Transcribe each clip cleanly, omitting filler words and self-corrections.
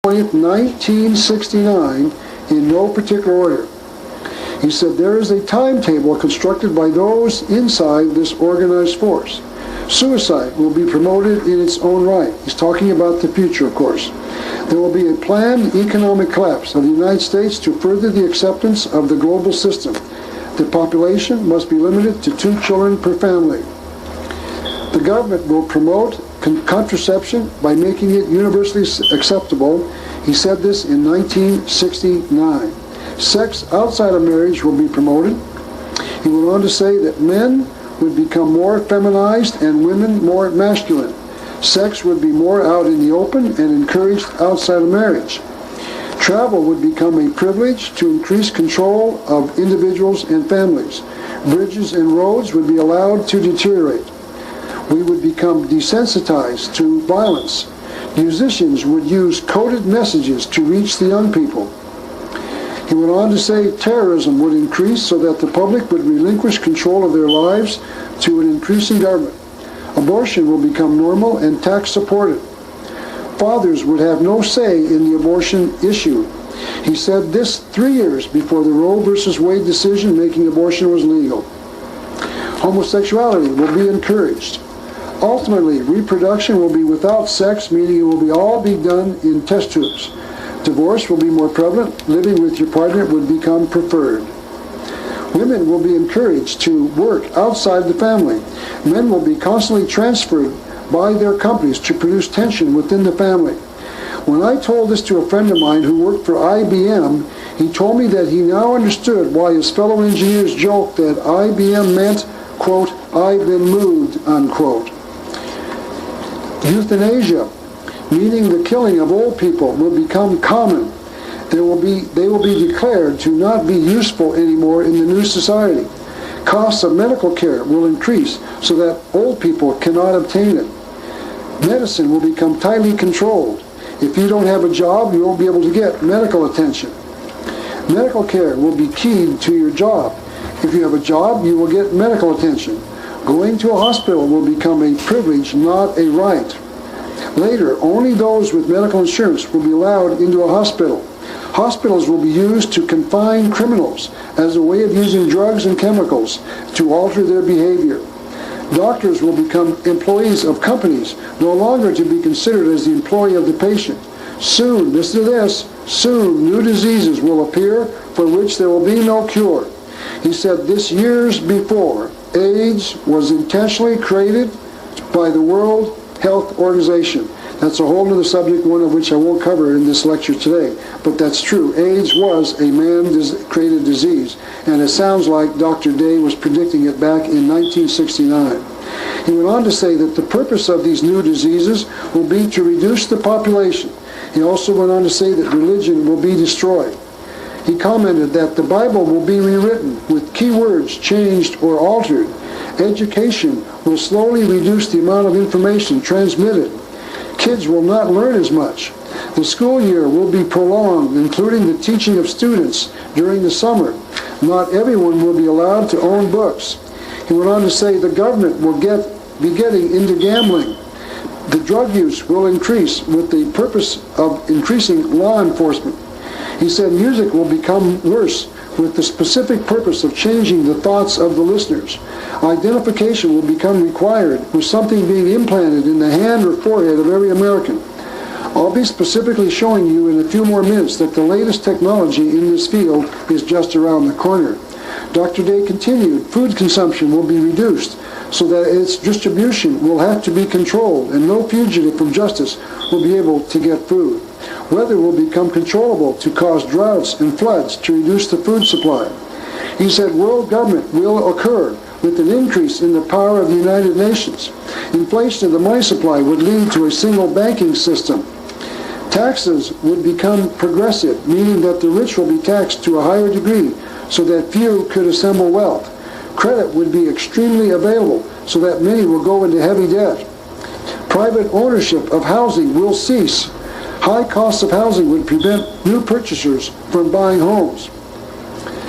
20th, 1969, in no particular order. He said, there is a timetable constructed by those inside this organized force. Suicide will be promoted in its own right. He's talking about the future, of course. There will be a planned economic collapse of the United States to further the acceptance of the global system. The population must be limited to 2 children per family. The government will promote contraception by making it universally acceptable. He said this in 1969. Sex outside of marriage will be promoted. He went on to say that men would become more feminized and women more masculine. Sex would be more out in the open and encouraged outside of marriage. Travel would become a privilege to increase control of individuals and families. Bridges and roads would be allowed to deteriorate. We would become desensitized to violence. Musicians would use coded messages to reach the young people. He went on to say terrorism would increase so that the public would relinquish control of their lives to an increasing government. Abortion will become normal and tax-supported. Fathers would have no say in the abortion issue. He said this 3 years before the Roe v. Wade decision making abortion was legal. Homosexuality will be encouraged. Ultimately, reproduction will be without sex, meaning it will all be done in test tubes. Divorce will be more prevalent. Living with your partner would become preferred. Women will be encouraged to work outside the family. Men will be constantly transferred by their companies to produce tension within the family. When I told this to a friend of mine who worked for IBM, he told me that he now understood why his fellow engineers joked that IBM meant, quote, I've been moved, unquote. Euthanasia, meaning the killing of old people, will become common. They will be declared to not be useful anymore in the new society. Costs of medical care will increase so that old people cannot obtain it. Medicine will become tightly controlled. If you don't have a job, you won't be able to get medical attention. Medical care will be keyed to your job. If you have a job, you will get medical attention. Going to a hospital will become a privilege, not a right. Later, only those with medical insurance will be allowed into a hospital. Hospitals will be used to confine criminals as a way of using drugs and chemicals to alter their behavior. Doctors will become employees of companies, no longer to be considered as the employee of the patient. Soon, listen to this, soon new diseases will appear for which there will be no cure. He said this years before, AIDS was intentionally created by the World Health Organization. That's a whole other subject, one of which I won't cover in this lecture today. But that's true. AIDS was a man-created disease. And it sounds like Dr. Day was predicting it back in 1969. He went on to say that the purpose of these new diseases will be to reduce the population. He also went on to say that religion will be destroyed. He commented that the Bible will be rewritten with key words changed or altered. Education will slowly reduce the amount of information transmitted. Kids will not learn as much. The school year will be prolonged, including the teaching of students during the summer. Not everyone will be allowed to own books. He went on to say the government will be getting into gambling. The drug use will increase with the purpose of increasing law enforcement. He said music will become worse with the specific purpose of changing the thoughts of the listeners. Identification will become required with something being implanted in the hand or forehead of every American. I'll be specifically showing you in a few more minutes that the latest technology in this field is just around the corner. Dr. Day continued, food consumption will be reduced so that its distribution will have to be controlled and no fugitive from justice will be able to get food. Weather will become controllable to cause droughts and floods to reduce the food supply. He said world government will occur with an increase in the power of the United Nations. Inflation of the money supply would lead to a single banking system. Taxes would become progressive, meaning that the rich will be taxed to a higher degree so that few could assemble wealth. Credit would be extremely available so that many will go into heavy debt. Private ownership of housing will cease. High costs of housing would prevent new purchasers from buying homes.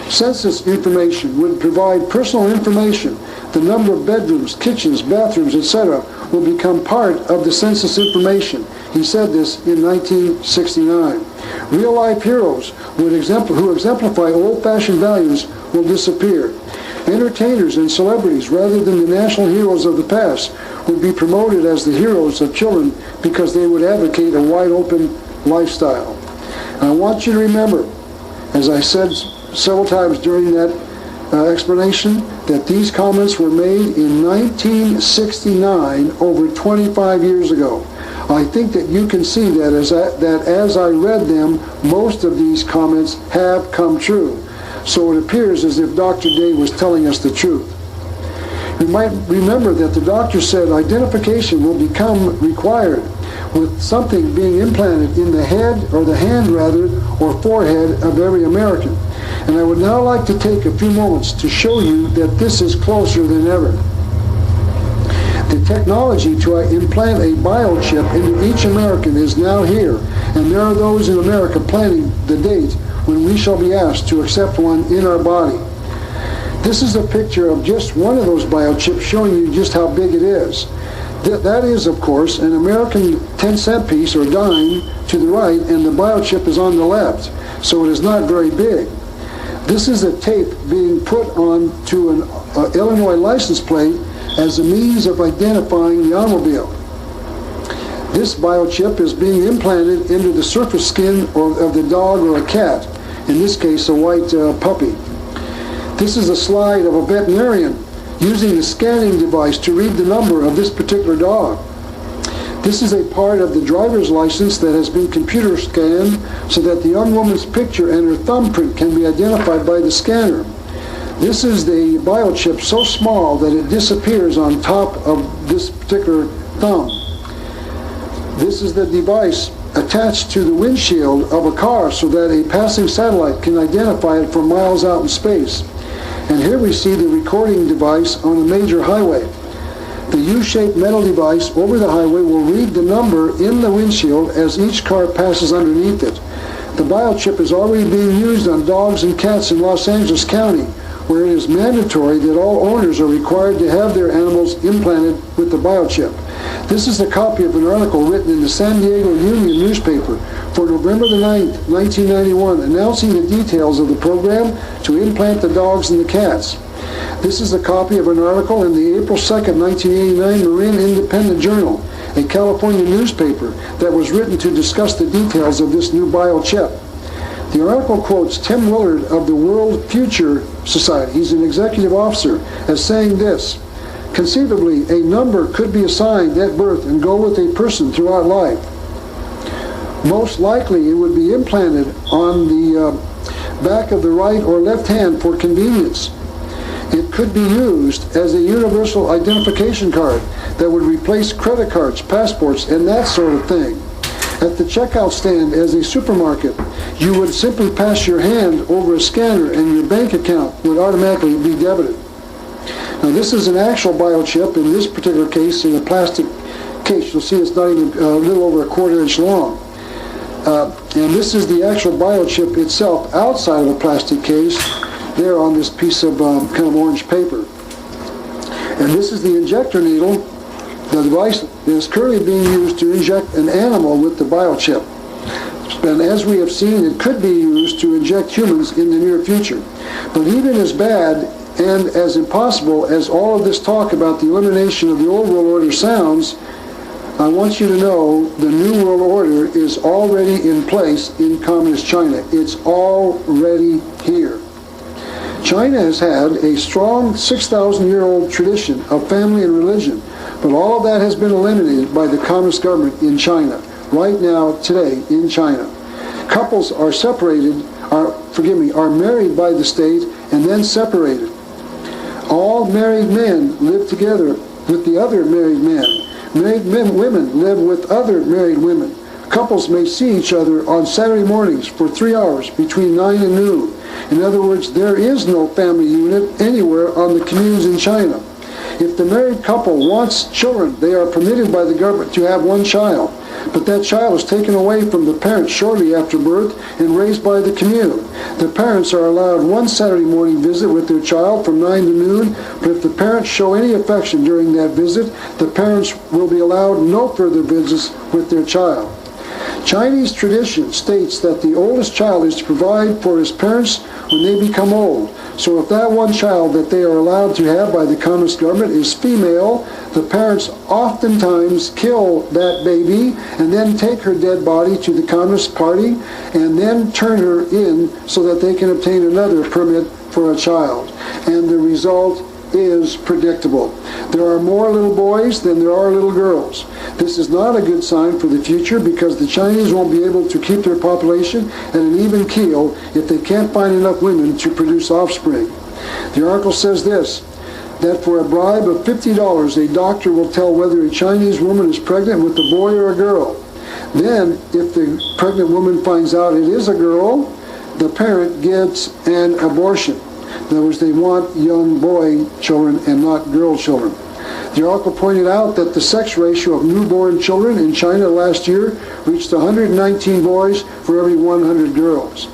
Census information would provide personal information. The number of bedrooms, kitchens, bathrooms, etc. will become part of the census information. He said this in 1969. Real-life heroes who exemplify old-fashioned values will disappear. Entertainers and celebrities, rather than the national heroes of the past, would be promoted as the heroes of children because they would advocate a wide-open lifestyle. And I want you to remember, as I said several times during that explanation, that these comments were made in 1969, over 25 years ago. I think that you can see that as I read them, most of these comments have come true. So it appears as if Dr. Day was telling us the truth. You might remember that the doctor said identification will become required with something being implanted in the head, or the hand rather, or forehead of every American. And I would now like to take a few moments to show you that this is closer than ever. The technology to implant a biochip into each American is now here, and there are those in America planning the date when we shall be asked to accept one in our body. This is a picture of just one of those biochips showing you just how big it is. That is, of course, an American 10-cent piece or dime to the right, and the biochip is on the left, so it is not very big. This is a tape being put on to an Illinois license plate as a means of identifying the automobile. This biochip is being implanted into the surface skin of the dog or a cat, in this case a white puppy. This is a slide of a veterinarian using the scanning device to read the number of this particular dog. This is a part of the driver's license that has been computer scanned so that the young woman's picture and her thumbprint can be identified by the scanner. This is the biochip so small that it disappears on top of this particular thumb. This is the device attached to the windshield of a car so that a passing satellite can identify it from miles out in space. And here we see the recording device on a major highway. The U-shaped metal device over the highway will read the number in the windshield as each car passes underneath it. The biochip is already being used on dogs and cats in Los Angeles County, where it is mandatory that all owners are required to have their animals implanted with the biochip. This is a copy of an article written in the San Diego Union newspaper for November the 9th, 1991, announcing the details of the program to implant the dogs and the cats. This is a copy of an article in the April 2nd, 1989 Marin Independent Journal, a California newspaper, that was written to discuss the details of this new biochip. The article quotes Tim Willard of the World Future Society, he's an executive officer, as saying this: conceivably, a number could be assigned at birth and go with a person throughout life. Most likely it would be implanted on the back of the right or left hand for convenience. It could be used as a universal identification card that would replace credit cards, passports, and that sort of thing. At the checkout stand as a supermarket, you would simply pass your hand over a scanner and your bank account would automatically be debited. Now this is an actual biochip, in this particular case, in a plastic case. You'll see it's not even a little over a quarter-inch long. And this is the actual biochip itself outside of a plastic case, there on this piece of kind of orange paper. And this is the injector needle, the device that is currently being used to inject an animal with the biochip. And as we have seen, it could be used to inject humans in the near future. But even as bad and as impossible as all of this talk about the elimination of the old world order sounds, I want you to know the new world order is already in place in communist China. It's already here. China has had a strong 6,000-year-old tradition of family and religion, but all of that has been eliminated by the communist government in China, right now, today, in China. Couples are married by the state and then separated. All married men live together with the other married men. Married women live with other married women. Couples may see each other on Saturday mornings for 3 hours between 9 and noon. In other words, there is no family unit anywhere on the communes in China. If the married couple wants children, they are permitted by the government to have one child. But that child is taken away from the parents shortly after birth and raised by the commune. The parents are allowed one Saturday morning visit with their child from 9 to noon, but if the parents show any affection during that visit, the parents will be allowed no further visits with their child. Chinese tradition states that the oldest child is to provide for his parents when they become old. So if that one child that they are allowed to have by the Communist government is female, the parents oftentimes kill that baby and then take her dead body to the Communist Party and then turn her in so that they can obtain another permit for a child. And the result is predictable. There are more little boys than there are little girls. This is not a good sign for the future because the Chinese won't be able to keep their population at an even keel if they can't find enough women to produce offspring. The article says this, that for a bribe of $50, a doctor will tell whether a Chinese woman is pregnant with a boy or a girl. Then, if the pregnant woman finds out it is a girl, the parent gets an abortion. In other words, they want young boy children and not girl children. The article pointed out that the sex ratio of newborn children in China last year reached 119 boys for every 100 girls.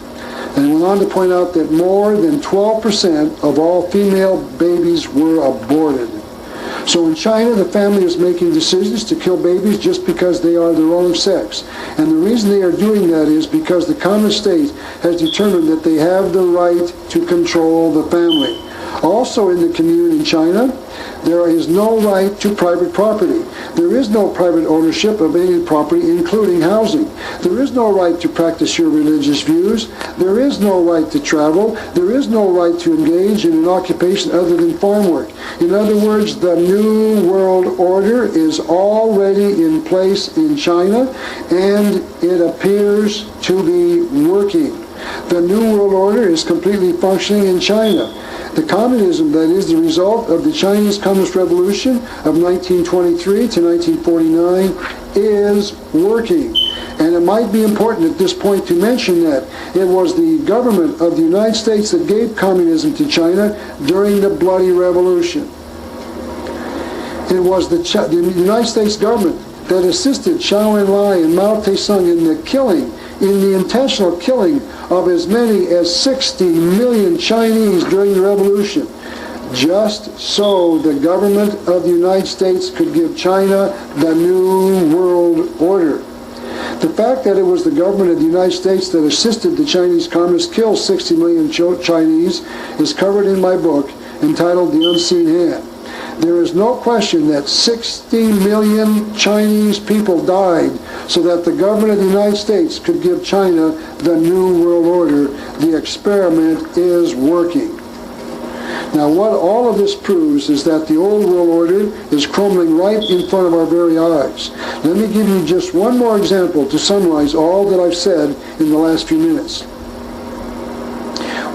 And went on to point out that more than 12% of all female babies were aborted. So in China, the family is making decisions to kill babies just because they are the wrong sex. And the reason they are doing that is because the Communist state has determined that they have the right to control the family. Also in the commune in China, there is no right to private property. There is no private ownership of any property, including housing. There is no right to practice your religious views. There is no right to travel. There is no right to engage in an occupation other than farm work. In other words, the New World Order is already in place in China, and it appears to be working. The New World Order is completely functioning in China. The communism that is the result of the Chinese Communist Revolution of 1923 to 1949 is working. And it might be important at this point to mention that it was the government of the United States that gave communism to China during the Bloody Revolution. It was the United States government that assisted Zhou Enlai and Mao Tse-tung in the intentional killing of as many as 60 million Chinese during the revolution, just so the government of the United States could give China the New World Order. The fact that it was the government of the United States that assisted the Chinese communists kill 60 million Chinese is covered in my book entitled The Unseen Hand. There is no question that 60 million Chinese people died so that the government of the United States could give China the New World Order. The experiment is working. Now, what all of this proves is that the old world order is crumbling right in front of our very eyes. Let me give you just one more example to summarize all that I've said in the last few minutes.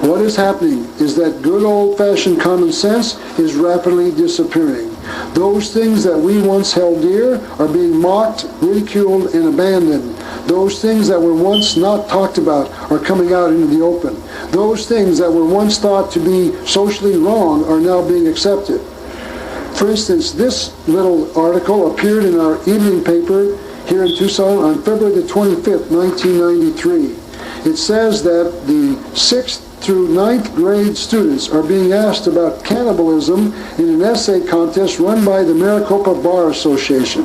What is happening is that good old-fashioned common sense is rapidly disappearing. Those things that we once held dear are being mocked, ridiculed, and abandoned. Those things that were once not talked about are coming out into the open. Those things that were once thought to be socially wrong are now being accepted. For instance, this little article appeared in our evening paper here in Tucson on February the 25th, 1993. It says that the 6th through 9th grade students are being asked about cannibalism in an essay contest run by the Maricopa Bar Association.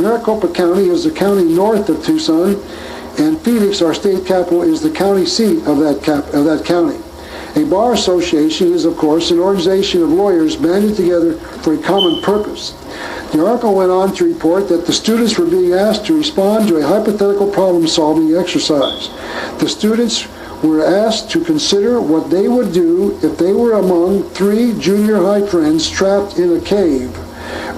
Maricopa County is the county north of Tucson, and Phoenix, our state capital, is the county seat of that county. A bar association is, of course, an organization of lawyers banded together for a common purpose. The article went on to report that the students were being asked to respond to a hypothetical problem-solving exercise. The students were asked to consider what they would do if they were among 3 junior high friends trapped in a cave.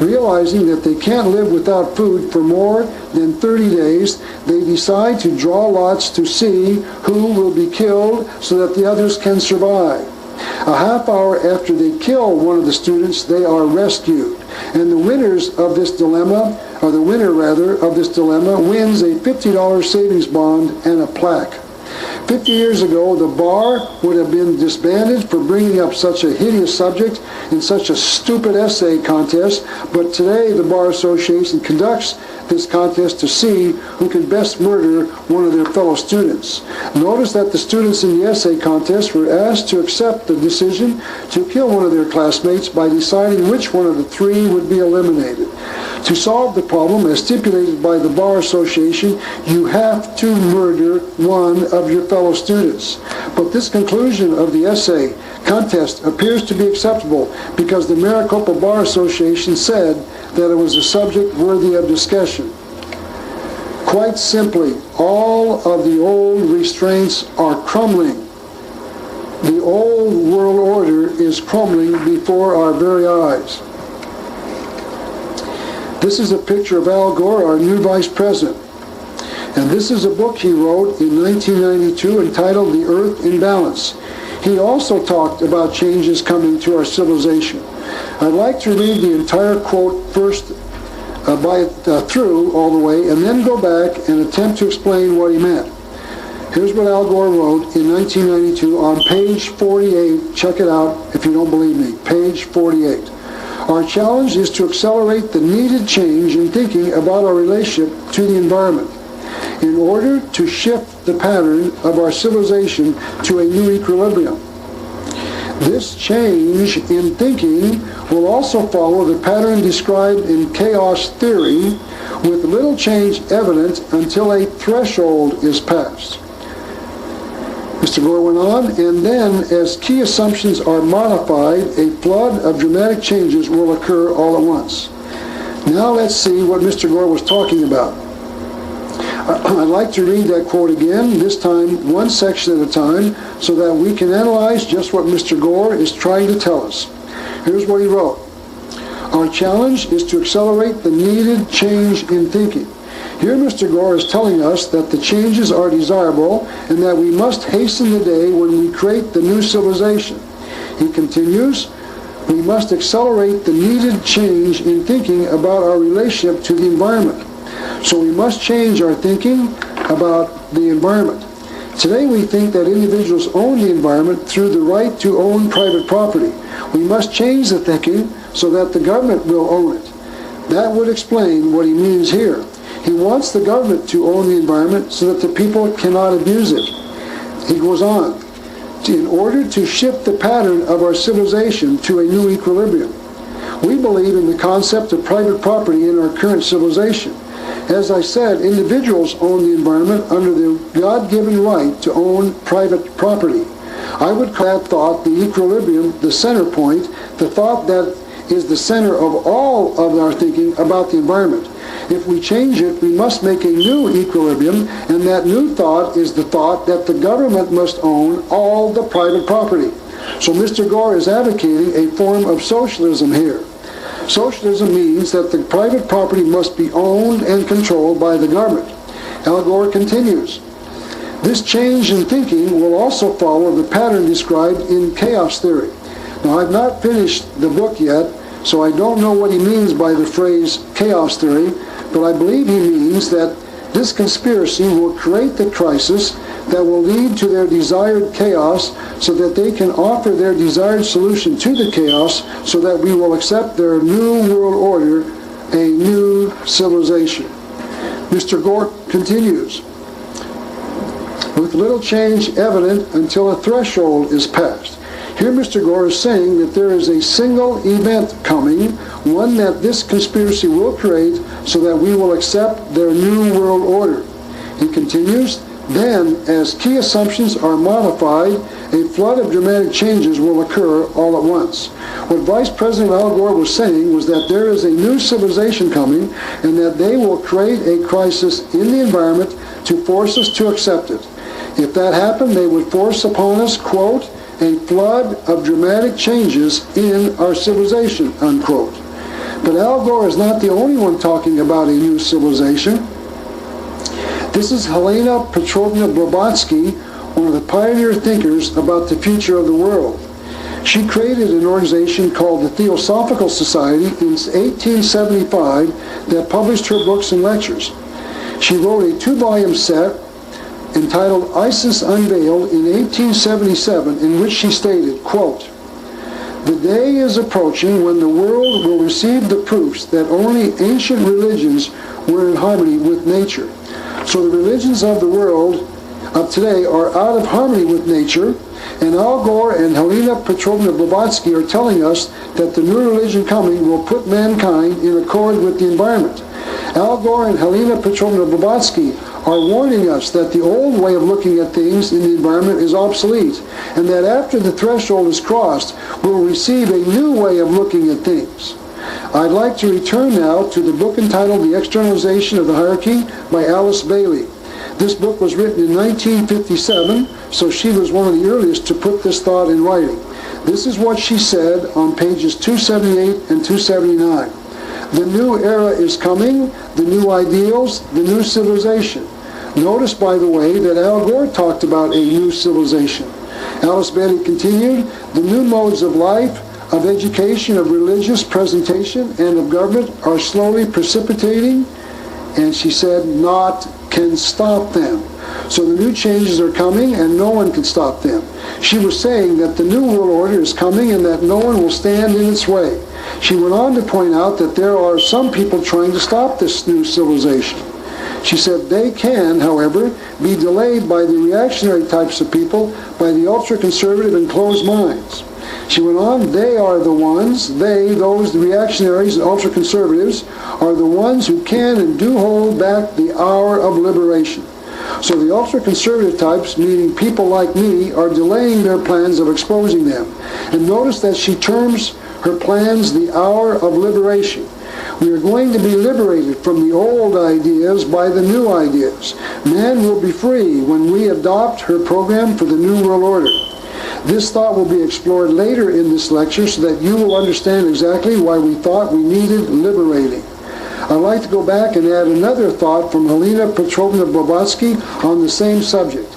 Realizing that they can't live without food for more than 30 days, they decide to draw lots to see who will be killed so that the others can survive. A half hour after they kill one of the students, they are rescued. And the winners of this dilemma, or the winner rather, of this dilemma wins a $50 savings bond and a plaque. 50 years ago, the bar would have been disbanded for bringing up such a hideous subject in such a stupid essay contest, but today the Bar Association conducts this contest to see who can best murder one of their fellow students. Notice that the students in the essay contest were asked to accept the decision to kill one of their classmates by deciding which one of the three would be eliminated. To solve the problem, as stipulated by the Bar Association, you have to murder one of your fellow students. But this conclusion of the essay contest appears to be acceptable because the Maricopa Bar Association said that it was a subject worthy of discussion. Quite simply, all of the old restraints are crumbling. The old world order is crumbling before our very eyes. This is a picture of Al Gore, our new vice president. And this is a book he wrote in 1992 entitled The Earth in Balance. He also talked about changes coming to our civilization. I'd like to read the entire quote first through all the way, and then go back and attempt to explain what he meant. Here's what Al Gore wrote in 1992 on page 48. Check it out if you don't believe me. Page 48. Our challenge is to accelerate the needed change in thinking about our relationship to the environment in order to shift the pattern of our civilization to a new equilibrium. This change in thinking will also follow the pattern described in chaos theory, with little change evident until a threshold is passed. Mr. Gore went on, and then as key assumptions are modified, a flood of dramatic changes will occur all at once. Now let's see what Mr. Gore was talking about. I'd like to read that quote again, this time one section at a time, so that we can analyze just what Mr. Gore is trying to tell us. Here's what he wrote. Our challenge is to accelerate the needed change in thinking. Here Mr. Gore is telling us that the changes are desirable and that we must hasten the day when we create the new civilization. He continues, we must accelerate the needed change in thinking about our relationship to the environment. So we must change our thinking about the environment. Today we think that individuals own the environment through the right to own private property. We must change the thinking so that the government will own it. That would explain what he means here. He wants the government to own the environment so that the people cannot abuse it. He goes on, in order to shift the pattern of our civilization to a new equilibrium. We believe in the concept of private property in our current civilization. As I said, individuals own the environment under the God-given right to own private property. I would call that thought the equilibrium, the center point, the thought that is the center of all of our thinking about the environment. If we change it, we must make a new equilibrium, and that new thought is the thought that the government must own all the private property. So Mr. Gore is advocating a form of socialism here. Socialism means that the private property must be owned and controlled by the government. Al Gore continues, this change in thinking will also follow the pattern described in chaos theory. Now, I've not finished the book yet, so I don't know what he means by the phrase chaos theory, but I believe he means that this conspiracy will create the crisis that will lead to their desired chaos so that they can offer their desired solution to the chaos so that we will accept their new world order, a new civilization. Mr. Gore continues, with little change evident until a threshold is passed. Here Mr. Gore is saying that there is a single event coming, one that this conspiracy will create so that we will accept their new world order. He continues, then, as key assumptions are modified, a flood of dramatic changes will occur all at once. What Vice President Al Gore was saying was that there is a new civilization coming and that they will create a crisis in the environment to force us to accept it. If that happened, they would force upon us, quote, a flood of dramatic changes in our civilization, unquote. But Al Gore is not the only one talking about a new civilization. This is Helena Petrovna Blavatsky, one of the pioneer thinkers about the future of the world. She created an organization called the Theosophical Society in 1875 that published her books and lectures. She wrote a 2-volume set entitled Isis Unveiled in 1877, in which she stated, quote, "The day is approaching when the world will receive the proofs that only ancient religions were in harmony with nature." So the religions of the world of today are out of harmony with nature, and Al Gore and Helena Petrovna Blavatsky are telling us that the new religion coming will put mankind in accord with the environment. Al Gore and Helena Petrovna Blavatsky are warning us that the old way of looking at things in the environment is obsolete, and that after the threshold is crossed, we'll receive a new way of looking at things. I'd like to return now to the book entitled The Externalization of the Hierarchy by Alice Bailey. This book was written in 1957, so she was one of the earliest to put this thought in writing. This is what she said on pages 278 and 279. "The new era is coming, the new ideals, the new civilization." Notice, by the way, that Al Gore talked about a new civilization. Alice Bailey continued, "The new modes of life, of education, of religious presentation, and of government are slowly precipitating," and she said, "naught can stop them." So the new changes are coming and no one can stop them. She was saying that the new world order is coming and that no one will stand in its way. She went on to point out that there are some people trying to stop this new civilization. She said they can, however, be delayed by the reactionary types of people, by the ultra-conservative and closed minds. She went on, they are the ones, those, the reactionaries and ultra-conservatives, are the ones who can and do hold back the hour of liberation. So the ultra-conservative types, meaning people like me, are delaying their plans of exposing them. And notice that she terms her plans the hour of liberation. We are going to be liberated from the old ideas by the new ideas. Man will be free when we adopt her program for the New World Order. This thought will be explored later in this lecture so that you will understand exactly why we thought we needed liberating. I'd like to go back and add another thought from Helena Petrovna Blavatsky on the same subject.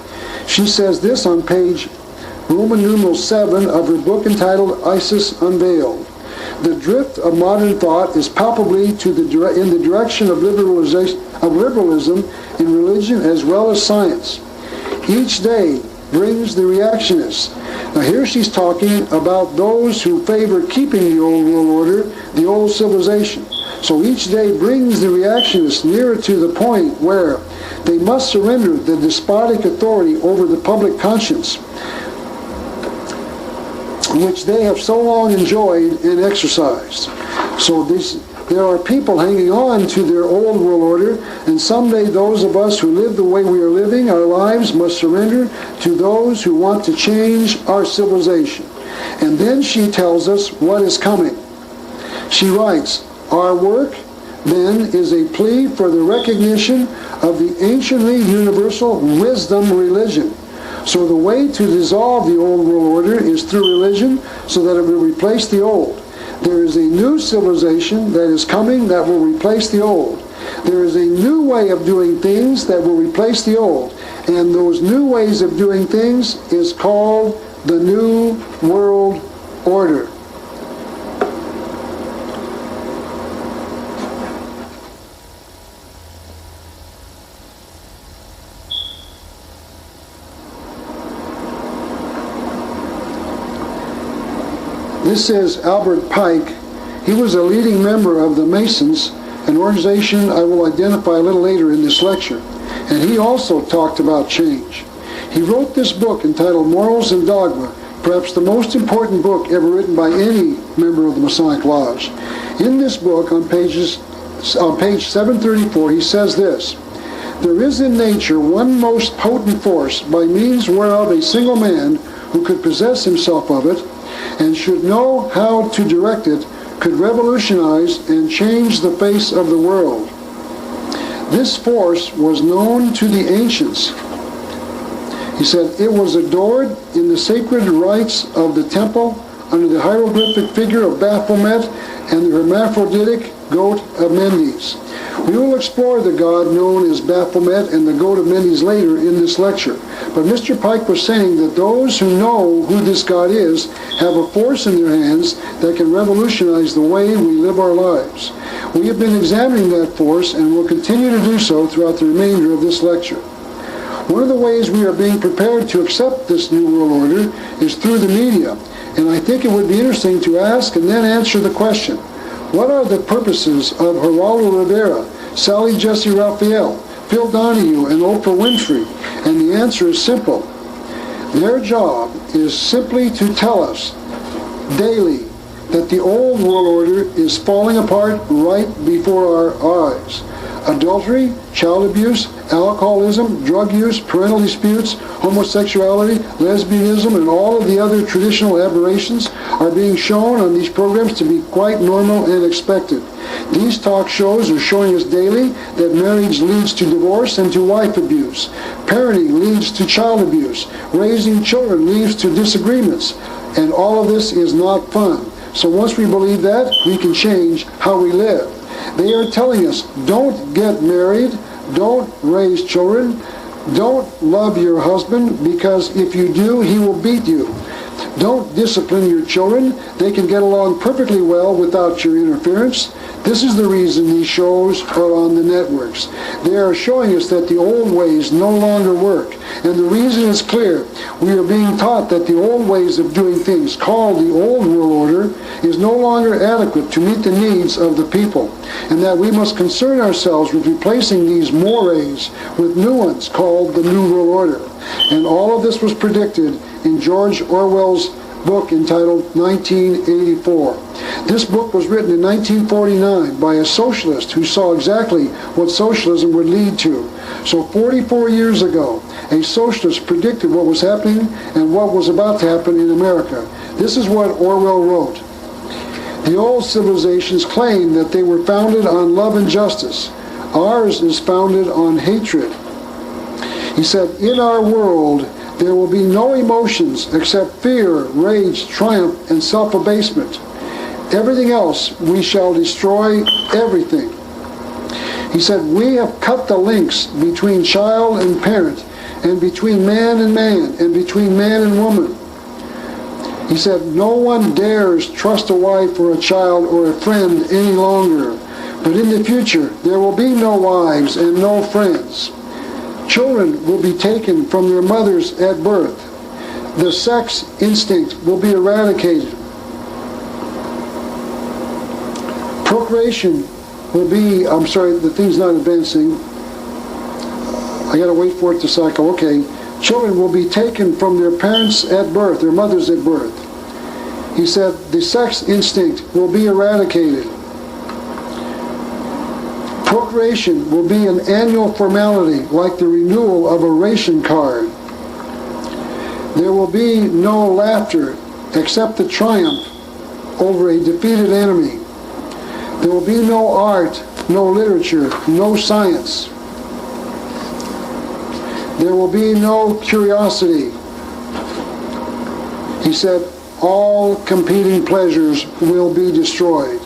She says this on page Roman numeral 7 of her book entitled Isis Unveiled. "The drift of modern thought is palpably in the direction of liberalism in religion as well as science. Each day brings the reactionists." Now here she's talking about those who favor keeping the old world order, the old civilization. So each day brings the reactionists nearer to the point where they must surrender the despotic authority over the public conscience, which they have so long enjoyed and exercised. So there are people hanging on to their old world order, and someday those of us who live the way we are living our lives must surrender to those who want to change our civilization. And then she tells us what is coming. She writes, "Our work, then, is a plea for the recognition of the anciently universal wisdom religion. So the way to dissolve the old world order is through religion, so that it will replace the old. There is a new civilization that is coming that will replace the old. There is a new way of doing things that will replace the old. And those new ways of doing things is called the New World Order." This is Albert Pike. He was a leading member of the Masons, an organization I will identify a little later in this lecture. And he also talked about change. He wrote this book entitled Morals and Dogma, perhaps the most important book ever written by any member of the Masonic Lodge. In this book, on page 734, he says this, "There is in nature one most potent force, by means whereof a single man, who could possess himself of it, and should know how to direct it, could revolutionize and change the face of the world. This force was known to the ancients." He said, "It was adored in the sacred rites of the temple under the hieroglyphic figure of Baphomet and the hermaphroditic goat of Mendes." We will explore the god known as Baphomet and the goat of Mendes later in this lecture. But Mr. Pike was saying that those who know who this god is have a force in their hands that can revolutionize the way we live our lives. We have been examining that force and will continue to do so throughout the remainder of this lecture. One of the ways we are being prepared to accept this new world order is through the media, and I think it would be interesting to ask and then answer the question, what are the purposes of Geraldo Rivera, Sally Jessy Raphael, Phil Donahue, and Oprah Winfrey? And the answer is simple. Their job is simply to tell us daily that the old world order is falling apart right before our eyes. Adultery, child abuse, alcoholism, drug use, parental disputes, homosexuality, lesbianism, and all of the other traditional aberrations are being shown on these programs to be quite normal and expected. These talk shows are showing us daily that marriage leads to divorce and to wife abuse. Parenting leads to child abuse. Raising children leads to disagreements. And all of this is not fun. So once we believe that, we can change how we live. They are telling us, don't get married, don't raise children, don't love your husband, because if you do, he will beat you. Don't discipline your children. They can get along perfectly well without your interference. This is the reason these shows are on the networks. They are showing us that the old ways no longer work. And the reason is clear. We are being taught that the old ways of doing things, called the old world order, is no longer adequate to meet the needs of the people, and that we must concern ourselves with replacing these mores with new ones called the new world order. And all of this was predicted in George Orwell's book entitled 1984. This book was written in 1949 by a socialist who saw exactly what socialism would lead to. So 44 years ago, a socialist predicted what was happening and what was about to happen in America. This is what Orwell wrote. The old civilizations claimed that they were founded on love and justice. Ours is founded on hatred. He said, in our world, there will be no emotions except fear, rage, triumph, and self-abasement. Everything else, we shall destroy everything. He said, we have cut the links between child and parent, and between man, and between man and woman. He said, no one dares trust a wife or a child or a friend any longer. But in the future, there will be no wives and no friends. Children will be taken from their mothers at birth. The sex instinct will be eradicated. Procreation will be, the thing's not advancing. I gotta wait for it to cycle. Okay. Children will be taken from their parents at birth, their mothers at birth. He said the sex instinct will be eradicated. Procreation will be an annual formality like the renewal of a ration card. There will be no laughter except the triumph over a defeated enemy. There will be no art, no literature, no science. There will be no curiosity. He said, all competing pleasures will be destroyed.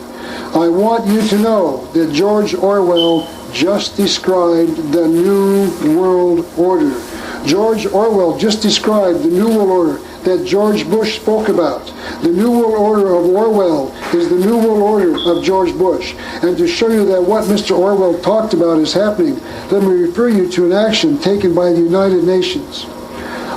I want you to know that George Orwell just described the New World Order. George Orwell just described the New World Order that George Bush spoke about. The New World Order of Orwell is the New World Order of George Bush. And to show you that what Mr. Orwell talked about is happening, let me refer you to an action taken by the United Nations.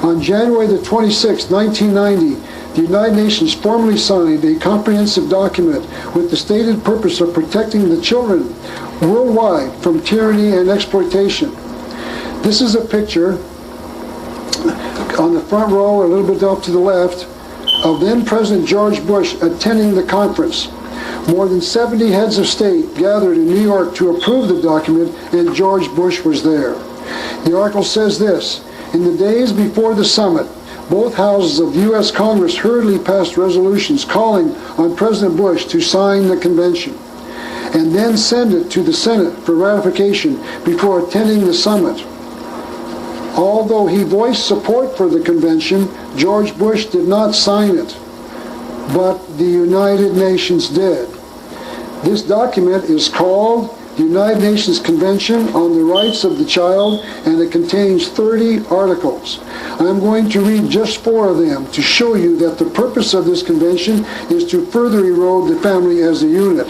On January the 26th, 1990, the United Nations formally signed a comprehensive document with the stated purpose of protecting the children worldwide from tyranny and exploitation. This is a picture on the front row, a little bit up to the left, of then President George Bush attending the conference. More than 70 heads of state gathered in New York to approve the document, and George Bush was there. The article says this: in the days before the summit, both houses of the U.S. Congress hurriedly passed resolutions calling on President Bush to sign the convention and then send it to the Senate for ratification before attending the summit. Although he voiced support for the convention, George Bush did not sign it, but the United Nations did. This document is called the United Nations Convention on the Rights of the Child, and it contains 30 articles. I'm going to read just 4 of them to show you that the purpose of this convention is to further erode the family as a unit.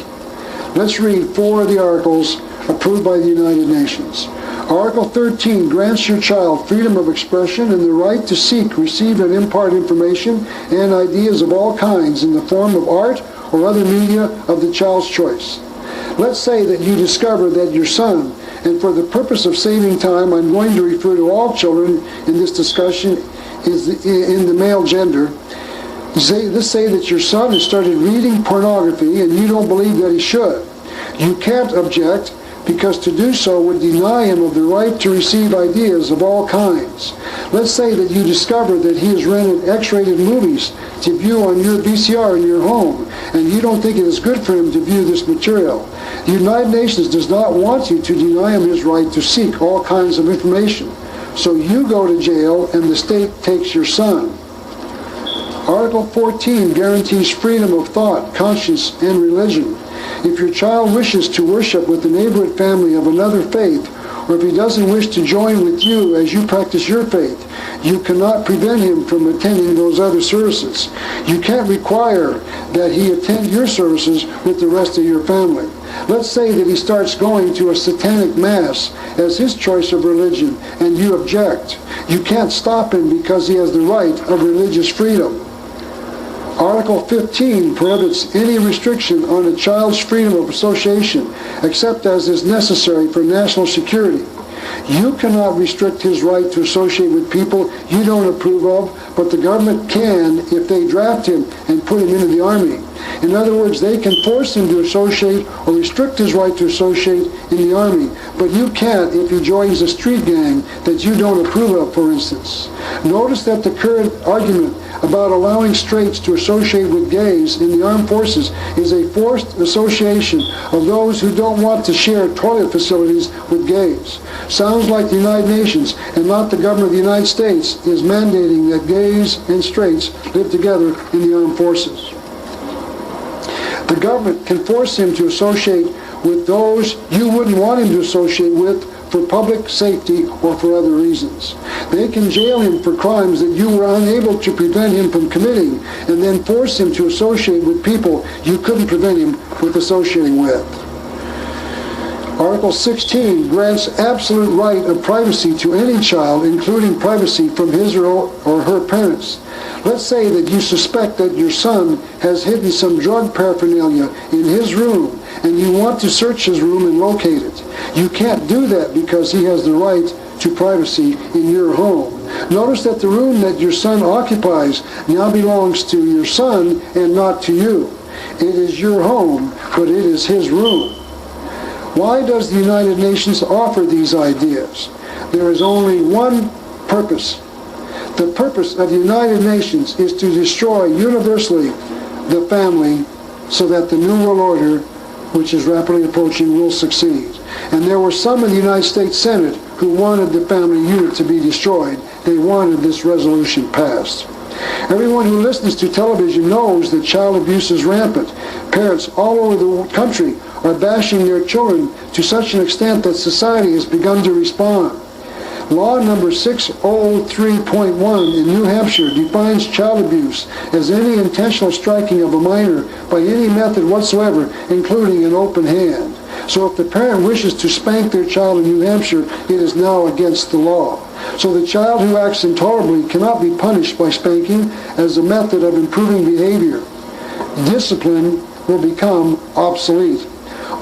Let's read 4 of the articles approved by the United Nations. Article 13 grants your child freedom of expression and the right to seek, receive, and impart information and ideas of all kinds in the form of art or other media of the child's choice. Let's say that you discover that your son, and for the purpose of saving time, I'm going to refer to all children in this discussion in the male gender. Let's say that your son has started reading pornography and you don't believe that he should. You can't object, because to do so would deny him of the right to receive ideas of all kinds. Let's say that you discover that he has rented X-rated movies to view on your VCR in your home, and you don't think it is good for him to view this material. The United Nations does not want you to deny him his right to seek all kinds of information. So you go to jail and the state takes your son. Article 14 guarantees freedom of thought, conscience, and religion. If your child wishes to worship with the neighborhood family of another faith, or if he doesn't wish to join with you as you practice your faith, you cannot prevent him from attending those other services. You can't require that he attend your services with the rest of your family. Let's say that he starts going to a satanic mass as his choice of religion, and you object. You can't stop him because he has the right of religious freedom. Article 15 prohibits any restriction on a child's freedom of association, except as is necessary for national security. You cannot restrict his right to associate with people you don't approve of, but the government can if they draft him and put him into the army. In other words, they can force him to associate or restrict his right to associate in the army, but you can't if he joins a street gang that you don't approve of, for instance. Notice that the current argument about allowing straights to associate with gays in the armed forces is a forced association of those who don't want to share toilet facilities with gays. Sounds like the United Nations and not the government of the United States is mandating that gays and straights live together in the armed forces. The government can force him to associate with those you wouldn't want him to associate with for public safety or for other reasons. They can jail him for crimes that you were unable to prevent him from committing, and then force him to associate with people you couldn't prevent him from associating with. Article 16 grants absolute right of privacy to any child, including privacy from his or her parents. Let's say that you suspect that your son has hidden some drug paraphernalia in his room, and you want to search his room and locate it. You can't do that because he has the right to privacy in your home. Notice that the room that your son occupies now belongs to your son and not to you. It is your home, but it is his room. Why does the United Nations offer these ideas? There is only one purpose. The purpose of the United Nations is to destroy universally the family so that the New World Order, which is rapidly approaching, will succeed. And there were some in the United States Senate who wanted the family unit to be destroyed. They wanted this resolution passed. Everyone who listens to television knows that child abuse is rampant. Parents all over the country are bashing their children to such an extent that society has begun to respond. Law number 603.1 in New Hampshire defines child abuse as any intentional striking of a minor by any method whatsoever, including an open hand. So if the parent wishes to spank their child in New Hampshire, it is now against the law. So the child who acts intolerably cannot be punished by spanking as a method of improving behavior. Discipline will become obsolete.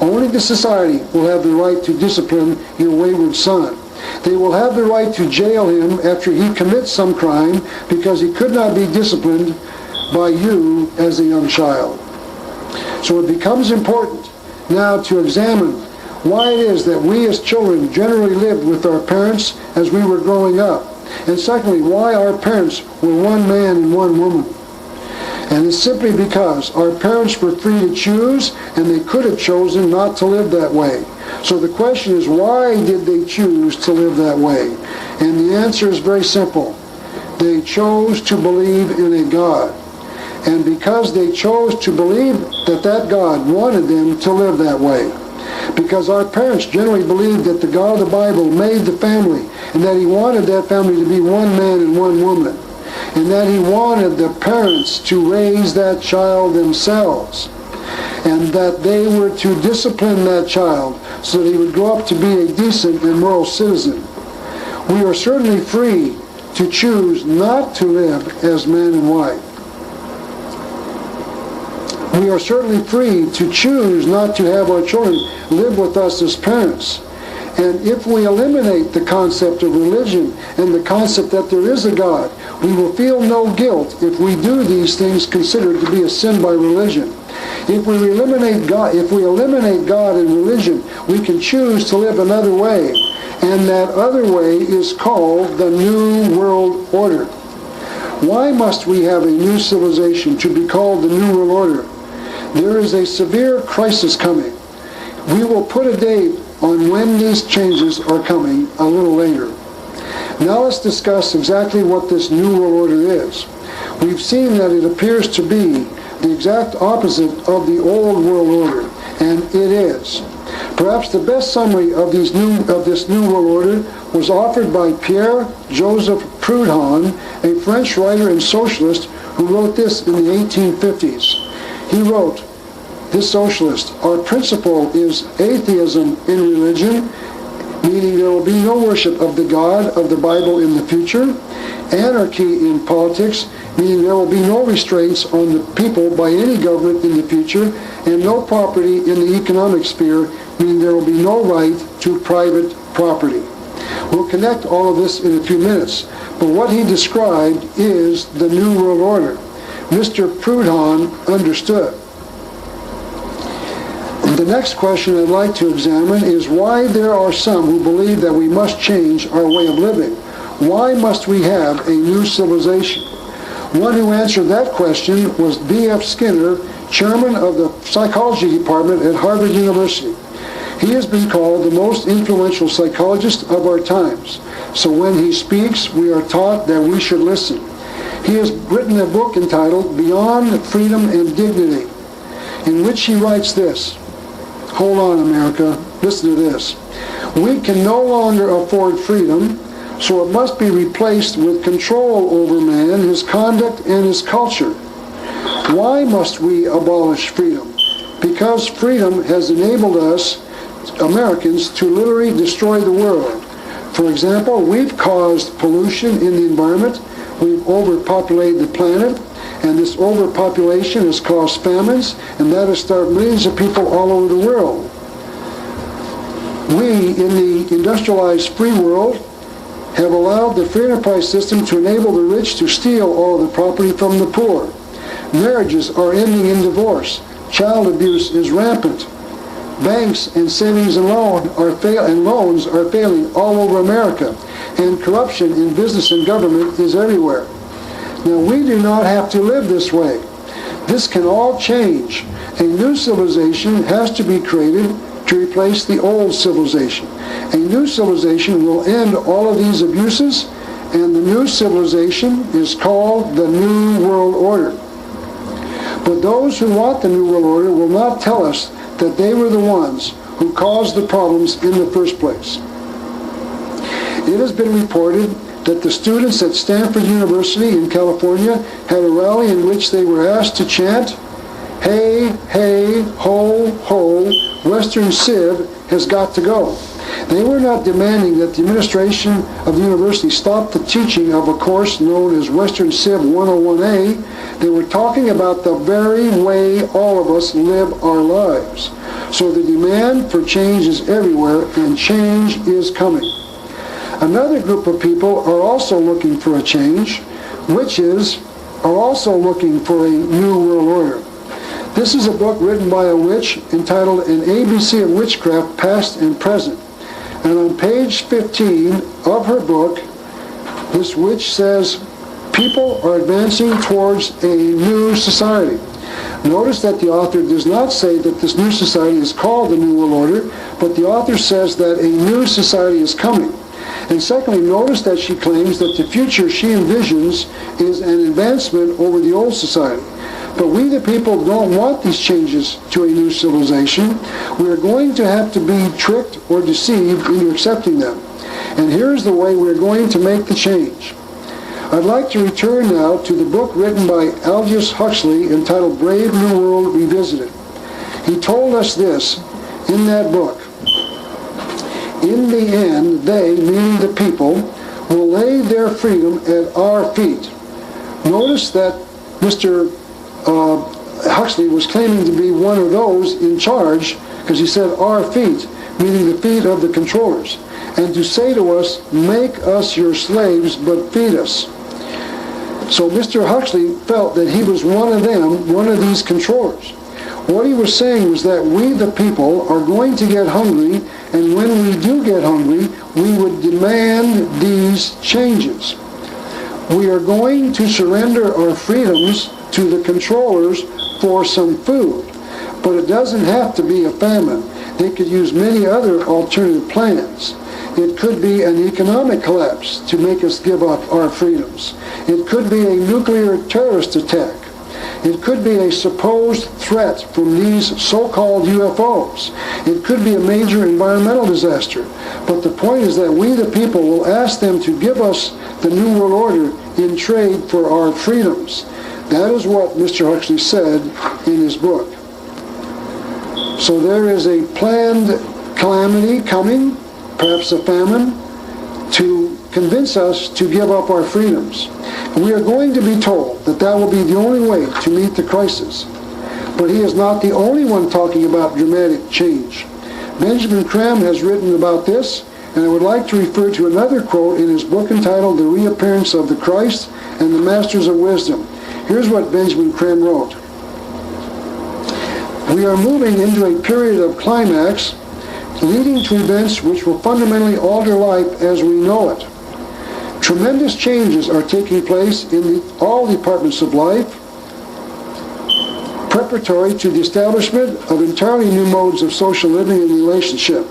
Only the society will have the right to discipline your wayward son. They will have the right to jail him after he commits some crime because he could not be disciplined by you as a young child. So it becomes important now to examine why it is that we as children generally lived with our parents as we were growing up. And secondly, why our parents were one man and one woman. And it's simply because our parents were free to choose, and they could have chosen not to live that way. So the question is, why did they choose to live that way? And the answer is very simple. They chose to believe in a God. And because they chose to believe that that God wanted them to live that way. Because our parents generally believed that the God of the Bible made the family, and that he wanted that family to be one man and one woman. And that he wanted the parents to raise that child themselves, and that they were to discipline that child so that he would grow up to be a decent and moral citizen. We are certainly free to choose not to live as man and wife. We are certainly free to choose not to have our children live with us as parents. And if we eliminate the concept of religion and the concept that there is a God, we will feel no guilt if we do these things considered to be a sin by religion. If we eliminate God and religion, we can choose to live another way. And that other way is called the New World Order. Why must we have a new civilization to be called the New World Order? There is a severe crisis coming. We will put a date on when these changes are coming a little later. Now let's discuss exactly what this New World Order is. We've seen that it appears to be the exact opposite of the Old World Order, and it is. Perhaps the best summary of this New World Order was offered by Pierre-Joseph Proudhon, a French writer and socialist who wrote this in the 1850s. He wrote, this socialist, our principle is atheism in religion, meaning there will be no worship of the God of the Bible in the future, anarchy in politics, meaning there will be no restraints on the people by any government in the future, and no property in the economic sphere, meaning there will be no right to private property. We'll connect all of this in a few minutes, but what he described is the New World Order. Mr. Proudhon understood. The next question I'd like to examine is why there are some who believe that we must change our way of living. Why must we have a new civilization? One who answered that question was B.F. Skinner, chairman of the psychology department at Harvard University. He has been called the most influential psychologist of our times. So when he speaks, we are taught that we should listen. He has written a book entitled Beyond Freedom and Dignity, in which he writes this. Hold on, America. Listen to this. We can no longer afford freedom, so it must be replaced with control over man, his conduct, and his culture. Why must we abolish freedom? Because freedom has enabled us, Americans, to literally destroy the world. For example, we've caused pollution in the environment, we've overpopulated the planet, and this overpopulation has caused famines, and that has starved millions of people all over the world. We, in the industrialized free world, have allowed the free enterprise system to enable the rich to steal all of the property from the poor. Marriages are ending in divorce. Child abuse is rampant. Banks and savings and loans are failing all over America, and corruption in business and government is everywhere. Now, we do not have to live this way. This can all change. A new civilization has to be created to replace the old civilization. A new civilization will end all of these abuses, and the new civilization is called the New World Order. But those who want the New World Order will not tell us that they were the ones who caused the problems in the first place. It has been reported that the students at Stanford University in California had a rally in which they were asked to chant, "Hey, hey, ho, ho, Western Civ has got to go." They were not demanding that the administration of the university stop the teaching of a course known as Western Civ 101A. They were talking about the very way all of us live our lives. So the demand for change is everywhere, and change is coming. Another group of people are also looking for a change, are also looking for a new world order. This is a book written by a witch entitled An ABC of Witchcraft, Past and Present. And on page 15 of her book, this witch says, people are advancing towards a new society. Notice that the author does not say that this new society is called the New World Order, but the author says that a new society is coming. And secondly, notice that she claims that the future she envisions is an advancement over the old society. But we, the people, don't want these changes to a new civilization. We are going to have to be tricked or deceived into accepting them. And here's the way we're going to make the change. I'd like to return now to the book written by Aldous Huxley entitled Brave New World Revisited. He told us this in that book. In the end, they, meaning the people, will lay their freedom at our feet. Notice that Mr. Huxley was claiming to be one of those in charge, because he said our feet, meaning the feet of the controllers, and to say to us, make us your slaves, but feed us. So Mr. Huxley felt that he was one of them, one of these controllers. What he was saying was that we, the people, are going to get hungry, and when we do get hungry, we would demand these changes. We are going to surrender our freedoms to the controllers for some food, but it doesn't have to be a famine. They could use many other alternative plans. It could be an economic collapse to make us give up our freedoms. It could be a nuclear terrorist attack. It could be a supposed threat from these so-called UFOs. It could be a major environmental disaster. But the point is that we, the people, will ask them to give us the New World Order in trade for our freedoms. That is what Mr. Huxley said in his book. So there is a planned calamity coming, perhaps a famine, to convince us to give up our freedoms. And we are going to be told that that will be the only way to meet the crisis. But he is not the only one talking about dramatic change. Benjamin Creme has written about this, and I would like to refer to another quote in his book entitled The Reappearance of the Christ and the Masters of Wisdom. Here's what Benjamin Creme wrote. We are moving into a period of climax leading to events which will fundamentally alter life as we know it. Tremendous changes are taking place in all departments of life, preparatory to the establishment of entirely new modes of social living and relationship.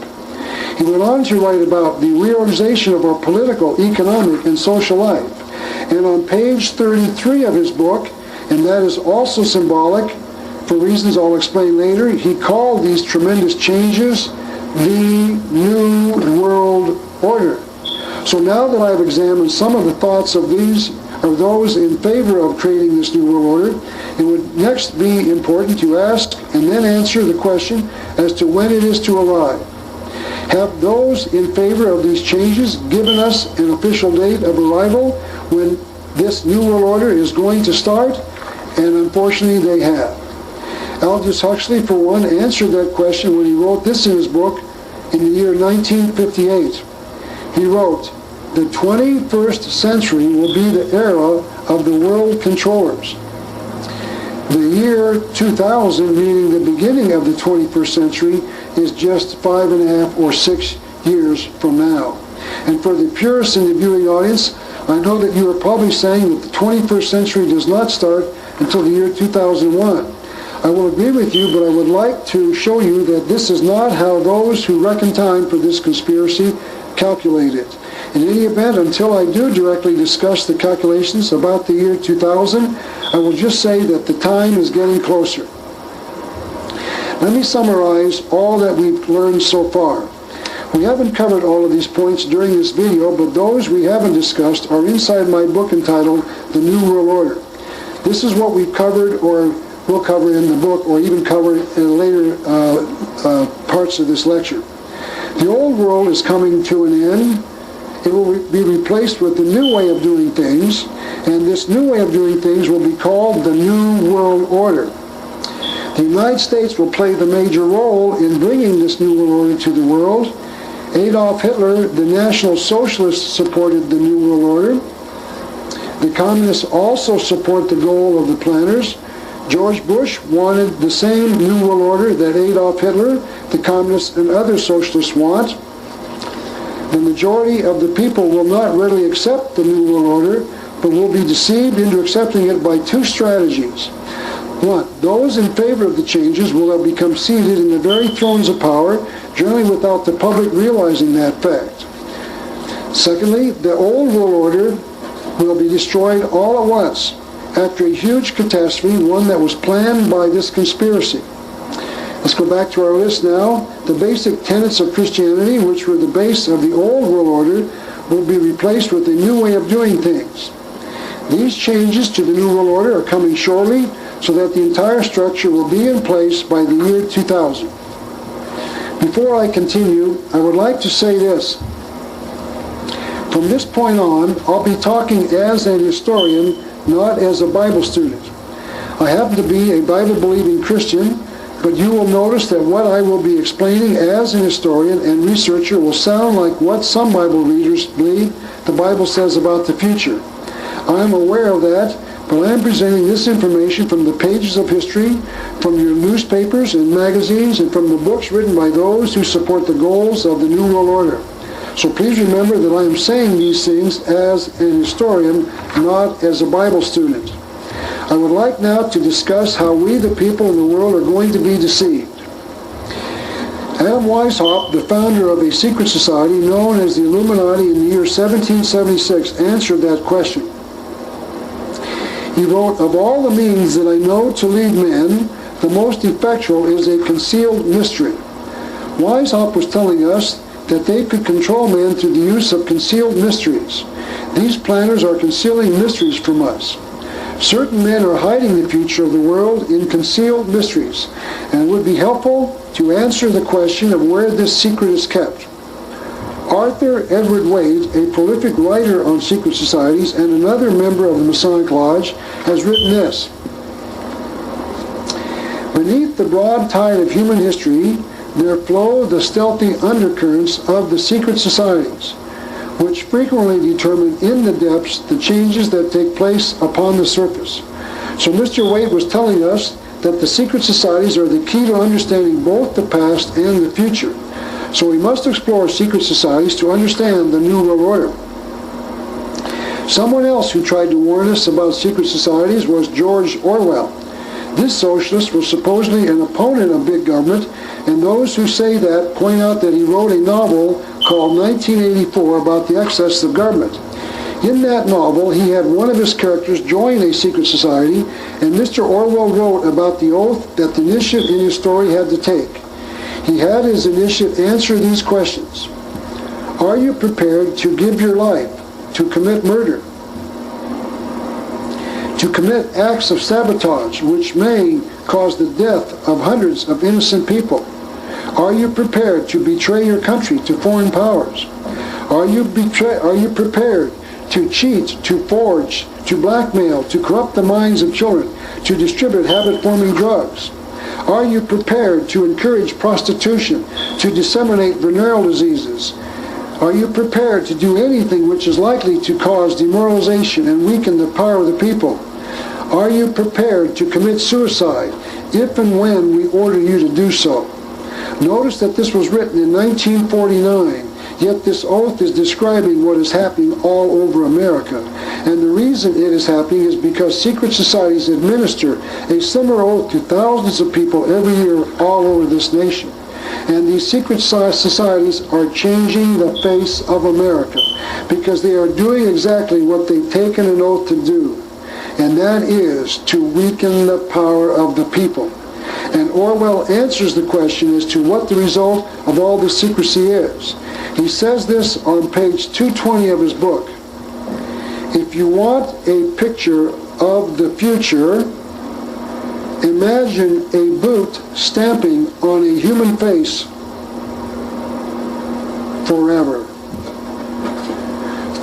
He went on to write about the reorganization of our political, economic, and social life. And on page 33 of his book, and that is also symbolic, for reasons I'll explain later, he called these tremendous changes the New World Order. So now that I've examined some of the thoughts of those in favor of creating this New World Order, it would next be important to ask and then answer the question as to when it is to arrive. Have those in favor of these changes given us an official date of arrival when this New World Order is going to start? And unfortunately they have. Aldous Huxley, for one, answered that question when he wrote this in his book in the year 1958. He wrote, "The 21st century will be the era of the world controllers. The year 2000, meaning the beginning of the 21st century, is just 5.5 or 6 years from now." And for the purists in the viewing audience, I know that you are probably saying that the 21st century does not start until the year 2001. I will agree with you, but I would like to show you that this is not how those who reckon time for this conspiracy calculate it. In any event, until I do directly discuss the calculations about the year 2000, I will just say that the time is getting closer. Let me summarize all that we've learned so far. We haven't covered all of these points during this video, but those we haven't discussed are inside my book entitled The New World Order. This is what we've covered or will cover in the book, or even cover in later parts of this lecture. The old world is coming to an end. It will be replaced with the new way of doing things, and this new way of doing things will be called the New World Order. The United States will play the major role in bringing this New World Order to the world. Adolf Hitler, the National Socialist, supported the New World Order. The Communists also support the goal of the planners. George Bush wanted the same New World Order that Adolf Hitler, the Communists, and other socialists want. The majority of the people will not readily accept the New World Order, but will be deceived into accepting it by two strategies. One, those in favor of the changes will have become seated in the very thrones of power, generally without the public realizing that fact. Secondly, the old world order will be destroyed all at once, after a huge catastrophe, one that was planned by this conspiracy. Let's go back to our list now. The basic tenets of Christianity, which were the base of the old world order, will be replaced with a new way of doing things. These changes to the New World Order are coming shortly, so that the entire structure will be in place by the year 2000. Before I continue, I would like to say this. From this point on, I'll be talking as an historian, not as a Bible student. I happen to be a Bible-believing Christian, but you will notice that what I will be explaining as an historian and researcher will sound like what some Bible readers believe the Bible says about the future. I am aware of that, but I am presenting this information from the pages of history, from your newspapers and magazines, and from the books written by those who support the goals of the New World Order. So please remember that I am saying these things as an historian, not as a Bible student. I would like now to discuss how we, the people in the world, are going to be deceived. Adam Weishaupt, the founder of a secret society known as the Illuminati in the year 1776, answered that question. He wrote, "Of all the means that I know to lead men, the most effectual is a concealed mystery." Weishaupt was telling us that they could control men through the use of concealed mysteries. These planners are concealing mysteries from us. Certain men are hiding the future of the world in concealed mysteries, and it would be helpful to answer the question of where this secret is kept. Arthur Edward Wade, a prolific writer on secret societies and another member of the Masonic Lodge, has written this. "Beneath the broad tide of human history, there flow the stealthy undercurrents of the secret societies, which frequently determine in the depths the changes that take place upon the surface." So Mr. Wade was telling us that the secret societies are the key to understanding both the past and the future. So we must explore secret societies to understand the New World Order. Someone else who tried to warn us about secret societies was George Orwell. This socialist was supposedly an opponent of big government, and those who say that point out that he wrote a novel called 1984 about the excess of government. In that novel, he had one of his characters join a secret society, and Mr. Orwell wrote about the oath that the initiate in his story had to take. He had his initiate answer these questions. Are you prepared to give your life, to commit murder, to commit acts of sabotage which may cause the death of hundreds of innocent people? Are you prepared to betray your country to foreign powers? Are you prepared to cheat, to forge, to blackmail, to corrupt the minds of children, to distribute habit-forming drugs? Are you prepared to encourage prostitution, to disseminate venereal diseases? Are you prepared to do anything which is likely to cause demoralization and weaken the power of the people? Are you prepared to commit suicide if and when we order you to do so? Notice that this was written in 1949, yet this oath is describing what is happening all over America. And the reason it is happening is because secret societies administer a similar oath to thousands of people every year all over this nation. And these secret societies are changing the face of America because they are doing exactly what they've taken an oath to do, and that is to weaken the power of the people. And Orwell answers the question as to what the result of all this secrecy is. He says this on page 220 of his book. If you want a picture of the future, imagine a boot stamping on a human face forever.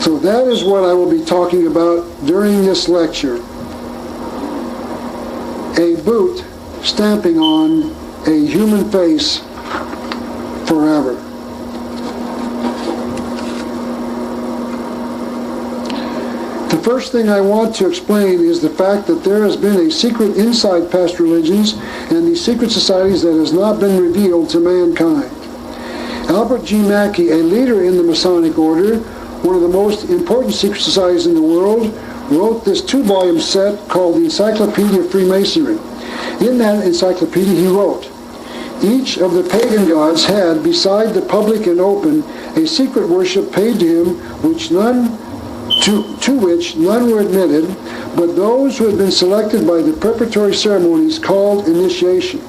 So that is what I will be talking about during this lecture. A boot stamping on a human face forever. The first thing I want to explain is the fact that there has been a secret inside past religions and these secret societies that has not been revealed to mankind. Albert G. Mackey, a leader in the Masonic Order, one of the most important secret societies in the world, wrote this 2-volume set called the Encyclopedia of Freemasonry. In that encyclopedia he wrote, each of the pagan gods had, beside the public and open, a secret worship paid to him to which none were admitted, but those who had been selected by the preparatory ceremonies called initiation.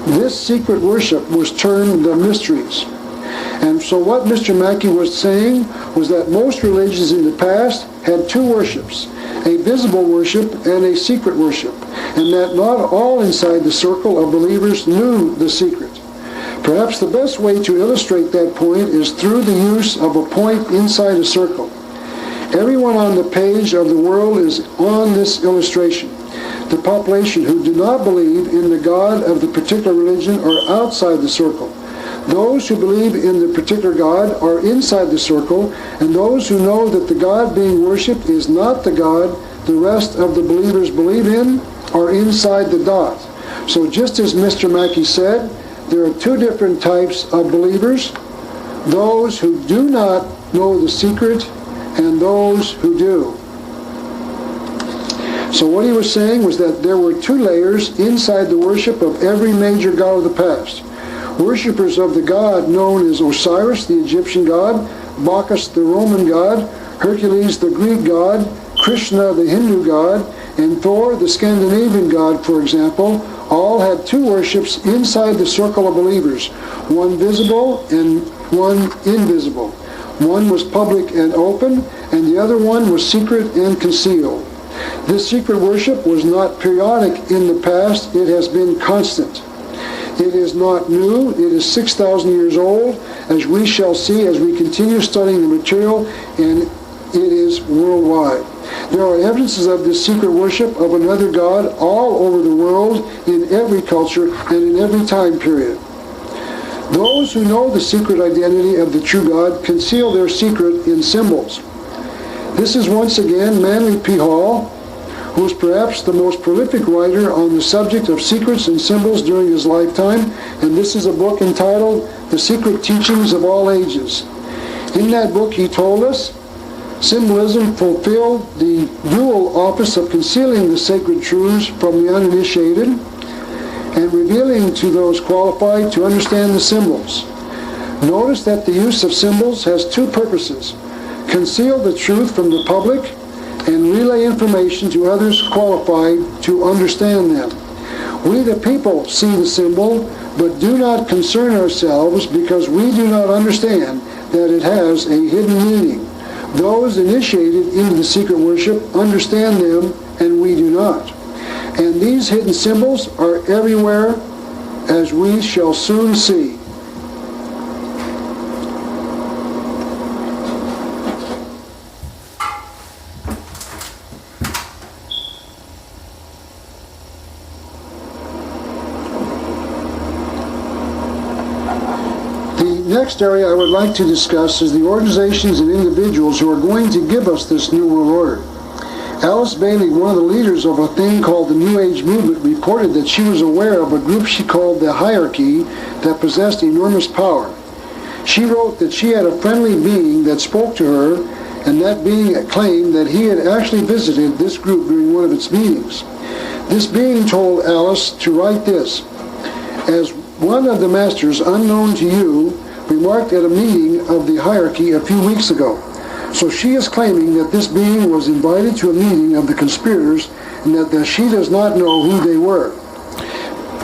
This secret worship was termed the mysteries. And so what Mr. Mackey was saying was that most religions in the past had two worships, a visible worship and a secret worship, and that not all inside the circle of believers knew the secret. Perhaps the best way to illustrate that point is through the use of a point inside a circle. Everyone on the page of the world is on this illustration. The population who do not believe in the God of the particular religion are outside the circle. Those who believe in the particular God are inside the circle, and those who know that the God being worshipped is not the God the rest of the believers believe in are inside the dot. So just as Mr. Mackey said, there are two different types of believers: those who do not know the secret and those who do. So what he was saying was that there were two layers inside the worship of every major god of the past. Worshippers of the god known as Osiris, the Egyptian god, Bacchus, the Roman god, Hercules, the Greek god, Krishna, the Hindu god, and Thor, the Scandinavian god, for example, all had two worships inside the circle of believers, one visible and one invisible. One was public and open, and the other one was secret and concealed. This secret worship was not periodic in the past, it has been constant. It is not new, it is 6,000 years old, as we shall see as we continue studying the material, and it is worldwide. There are evidences of this secret worship of another God all over the world, in every culture and in every time period. Those who know the secret identity of the true God conceal their secret in symbols. This is once again Manly P. Hall, who was perhaps the most prolific writer on the subject of secrets and symbols during his lifetime, and this is a book entitled The Secret Teachings of All Ages. In that book he told us, symbolism fulfilled the dual office of concealing the sacred truths from the uninitiated and revealing to those qualified to understand the symbols. Notice that the use of symbols has two purposes: conceal the truth from the public and relay information to others qualified to understand them. We the people see the symbol, but do not concern ourselves because we do not understand that it has a hidden meaning. Those initiated into the secret worship understand them, and we do not. And these hidden symbols are everywhere, as we shall soon see. The next area I would like to discuss is the organizations and individuals who are going to give us this New World Order. Alice Bailey, one of the leaders of a thing called the New Age movement, reported that she was aware of a group she called the Hierarchy that possessed enormous power. She wrote that she had a friendly being that spoke to her, and that being claimed that he had actually visited this group during one of its meetings. This being told Alice to write this: as one of the masters unknown to you remarked at a meeting of the Hierarchy a few weeks ago. So she is claiming that this being was invited to a meeting of the conspirators and that she does not know who they were.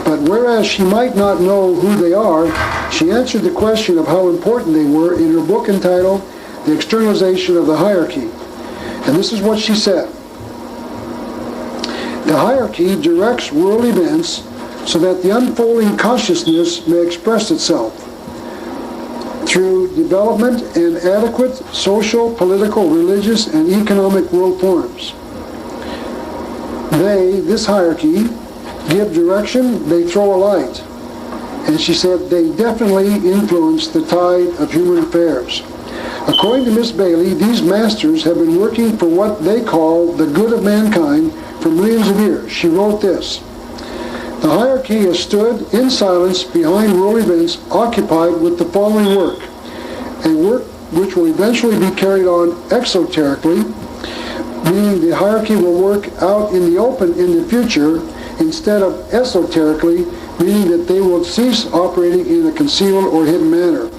But whereas she might not know who they are, she answered the question of how important they were in her book entitled The Externalization of the Hierarchy. And this is what she said: the hierarchy directs world events so that the unfolding consciousness may express itself through development and adequate social, political, religious, and economic world forms. They, this hierarchy, give direction, they throw a light. And she said they definitely influence the tide of human affairs. According to Miss Bailey, these masters have been working for what they call the good of mankind for millions of years. She wrote this: the hierarchy has stood in silence behind world events, occupied with the following work, a work which will eventually be carried on exoterically, meaning the hierarchy will work out in the open in the future, instead of esoterically, meaning that they will cease operating in a concealed or hidden manner.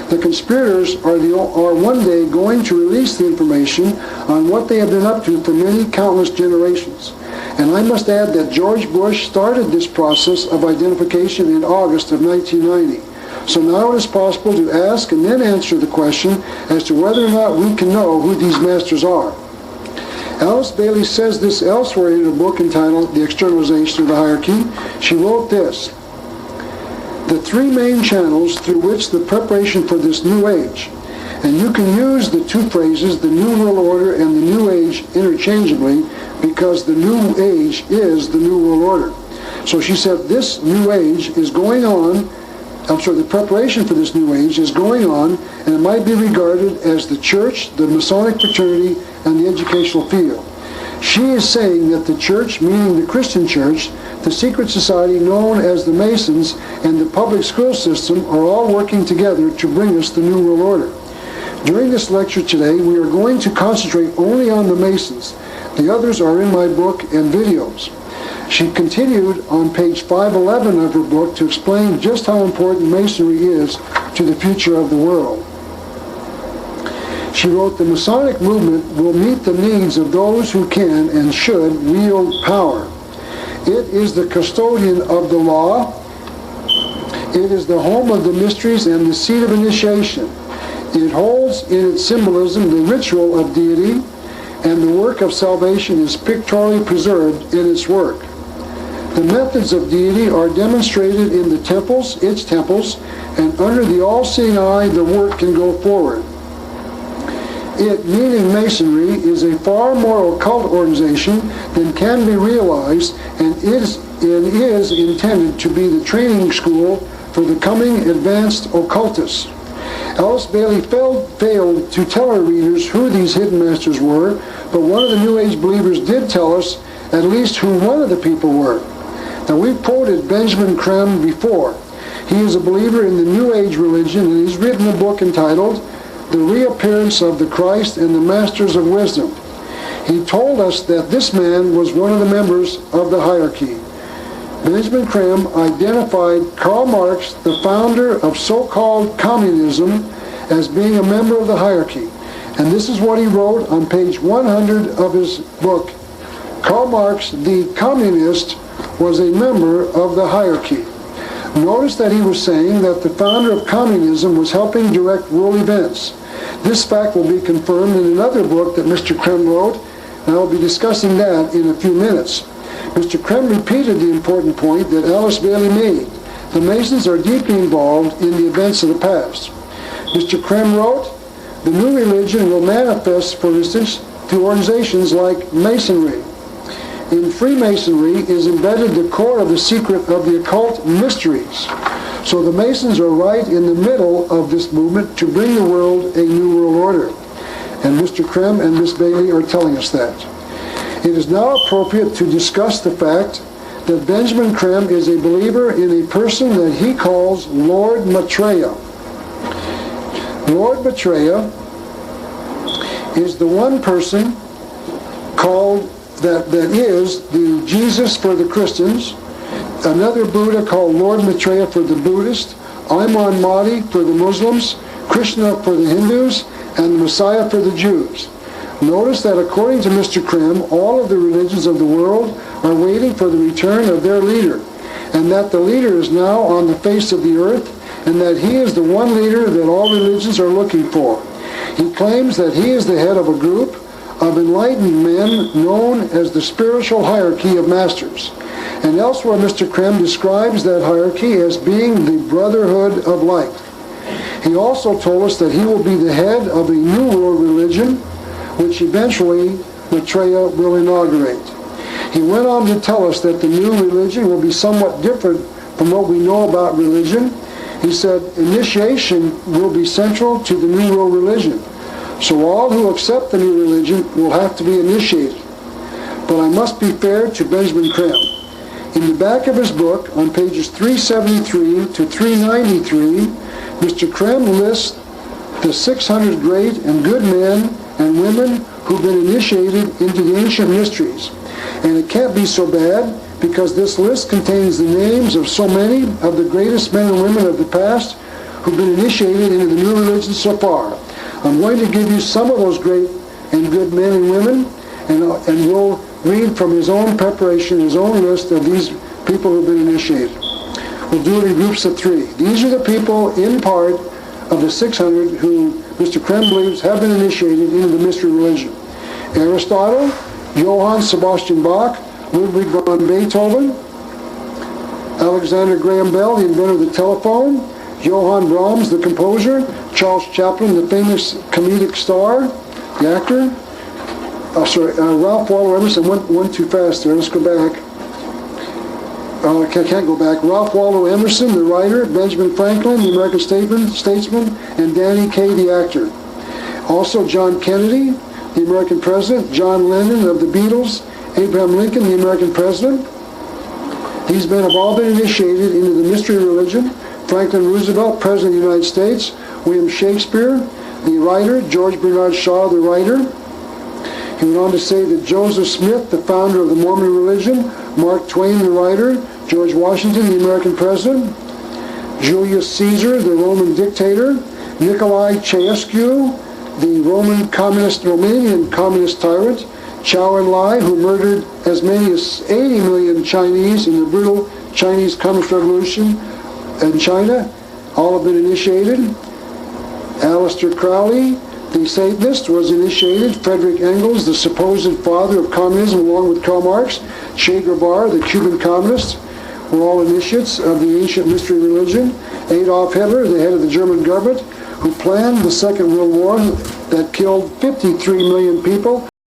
The conspirators are one day going to release the information on what they have been up to for many countless generations. And I must add that George Bush started this process of identification in August of 1990. So now it is possible to ask and then answer the question as to whether or not we can know who these masters are. Alice Bailey says this elsewhere in her book entitled The Externalization of the Hierarchy. She wrote this: the three main channels through which the preparation for this new age. And you can use the two phrases, the New World Order and the New Age, interchangeably, because the New Age is the New World Order. So she said this New Age is going on, the preparation for this New Age is going on, and it might be regarded as the church, the Masonic fraternity, and the educational field. She is saying that the church, meaning the Christian church, the secret society known as the Masons, and the public school system are all working together to bring us the New World Order. During this lecture today, we are going to concentrate only on the Masons. The others are in my book and videos. She continued on page 511 of her book to explain just how important Masonry is to the future of the world. She wrote, the Masonic movement will meet the needs of those who can and should wield power. It is the custodian of the law. It is the home of the mysteries and the seat of initiation. It holds in its symbolism the ritual of deity, and the work of salvation is pictorially preserved in its work. The methods of deity are demonstrated in the temples, its temples, and under the all-seeing eye the work can go forward. It, meaning Masonry, is a far more occult organization than can be realized, and is intended to be the training school for the coming advanced occultists. Alice Bailey failed to tell her readers who these hidden masters were, but one of the New Age believers did tell us at least who one of the people were. Now, we've quoted Benjamin Creme before. He is a believer in the New Age religion, and he's written a book entitled The Reappearance of the Christ and the Masters of Wisdom. He told us that this man was one of the members of the hierarchy. Benjamin Creme identified Karl Marx, the founder of so-called communism, as being a member of the hierarchy. And this is what he wrote on page 100 of his book. Karl Marx, the communist, was a member of the hierarchy. Notice that he was saying that the founder of communism was helping direct world events. This fact will be confirmed in another book that Mr. Creme wrote, and I'll be discussing that in a few minutes. Mr. Creme repeated the important point that Alice Bailey made. The Masons are deeply involved in the events of the past. Mr. Creme wrote, the new religion will manifest, for instance, through organizations like Masonry. In Freemasonry is embedded the core of the secret of the occult mysteries. So the Masons are right in the middle of this movement to bring the world a new world order. And Mr. Creme and Miss Bailey are telling us that. It is now appropriate to discuss the fact that Benjamin Creme is a believer in a person that he calls Lord Maitreya. Lord Maitreya is the one person called that is the Jesus for the Christians, another Buddha called Lord Maitreya for the Buddhists, Imam Mahdi for the Muslims, Krishna for the Hindus, and the Messiah for the Jews. Notice that according to Mr. Creme, all of the religions of the world are waiting for the return of their leader, and that the leader is now on the face of the earth, and that he is the one leader that all religions are looking for. He claims that he is the head of a group of enlightened men known as the spiritual hierarchy of masters. And elsewhere, Mr. Creme describes that hierarchy as being the brotherhood of light. He also told us that he will be the head of a new world religion, which eventually Maitreya will inaugurate. He went on to tell us that the new religion will be somewhat different from what we know about religion. He said initiation will be central to the new world religion. So all who accept the new religion will have to be initiated. But I must be fair to Benjamin Creme. In the back of his book, on pages 373 to 393, Mr. Creme lists the 600 great and good men and women who've been initiated into the ancient mysteries. And it can't be so bad, because this list contains the names of so many of the greatest men and women of the past who've been initiated into the new religion so far. I'm going to give you some of those great and good men and women, and we'll read from his own preparation, his own list of these people who've been initiated. We'll do it in groups of 3. These are the people in part of the 600 who Mr. Creme believes have been initiated into the mystery religion. Aristotle, Johann Sebastian Bach, Ludwig van Beethoven, Alexander Graham Bell, the inventor of the telephone. Johann Brahms, the composer. Charles Chaplin, the famous comedic star, the actor. Ralph Waldo Emerson, went too fast there. Let's go back. Can't go back. Ralph Waldo Emerson, the writer. Benjamin Franklin, the American statesman. And Danny Kaye, the actor. Also John Kennedy, the American president. John Lennon of the Beatles. Abraham Lincoln, the American president. These men have all been initiated into the mystery religion. Franklin Roosevelt, President of the United States. William Shakespeare, the writer. George Bernard Shaw, the writer. He went on to say that Joseph Smith, the founder of the Mormon religion. Mark Twain, the writer. George Washington, the American president. Julius Caesar, the Roman dictator. Nicolae Ceausescu, the Romanian communist tyrant. Zhou Enlai, who murdered as many as 80 million Chinese in the brutal Chinese Communist Revolution in China. All have been initiated. Aleister Crowley, the Satanist, was initiated. Frederick Engels, the supposed father of communism, along with Karl Marx. Che Guevara, the Cuban communist, were all initiates of the ancient mystery religion. Adolf Hitler, the head of the German government, who planned the Second World War that killed 53 million people,